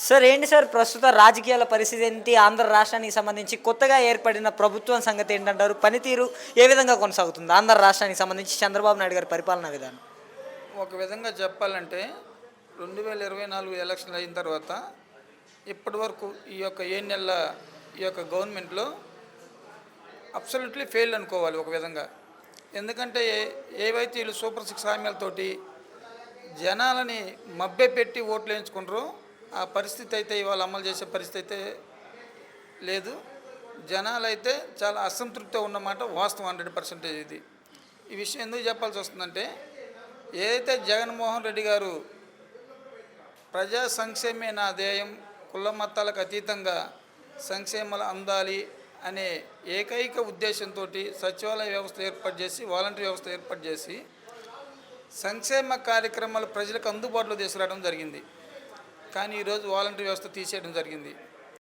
Sir ఏంటి sir ప్రస్తుత రాజకీయాల పరిస్థితి ఏంటి? ఆంధ్ర రాష్ట్రానికి సంబంధించి కొత్తగా ఏర్పడిన ప్రభుత్వం సంగతి ఏంటంటారు? పనితీరు ఏ విధంగా కొనసాగుతుంది? ఆంధ్ర రాష్ట్రానికి సంబంధించి చంద్రబాబు నాయుడు గారి పరిపాలనా విధానం. ఒక విధంగా చెప్పాలంటే 2024 ఎలక్షన్లు అయిన తర్వాత ఇప్పటి వరకు ఈ యొక్క 7 నెలల ఈ యొక్క గవర్నమెంట్లో అబ్సల్యూట్లీ ఫెయిల్ అనుకోవాలి ఒక విధంగా. ఎందుకంటే ఏవైతే వీళ్ళు సూపర్ 6 హామీలతోటి జనాలని మభ్యపెట్టి ఓట్లు వేయించుకుంటారో ఆ పరిస్థితి అయితే ఇవాళ అమలు చేసే పరిస్థితి అయితే లేదు. జనాలైతే చాలా అసంతృప్తితో ఉన్నమాట వాస్తవం 100% ఇది. ఈ విషయం ఎందుకు చెప్పాల్సి వస్తుందంటే, ఏదైతే జగన్మోహన్ రెడ్డి గారు ప్రజా సంక్షేమే నా ధ్యేయం, కుల మతాలకు అతీతంగా సంక్షేమాలు అందాలి అనే ఏకైక ఉద్దేశంతో సచివాలయ వ్యవస్థ ఏర్పాటు చేసి, వాలంటీర్ వ్యవస్థ ఏర్పాటు చేసి సంక్షేమ కార్యక్రమాలు ప్రజలకు అందుబాటులో తీసుకురావడం జరిగింది. కానీ ఈరోజు వాలంటీర్ వ్యవస్థ తీసేయడం జరిగింది.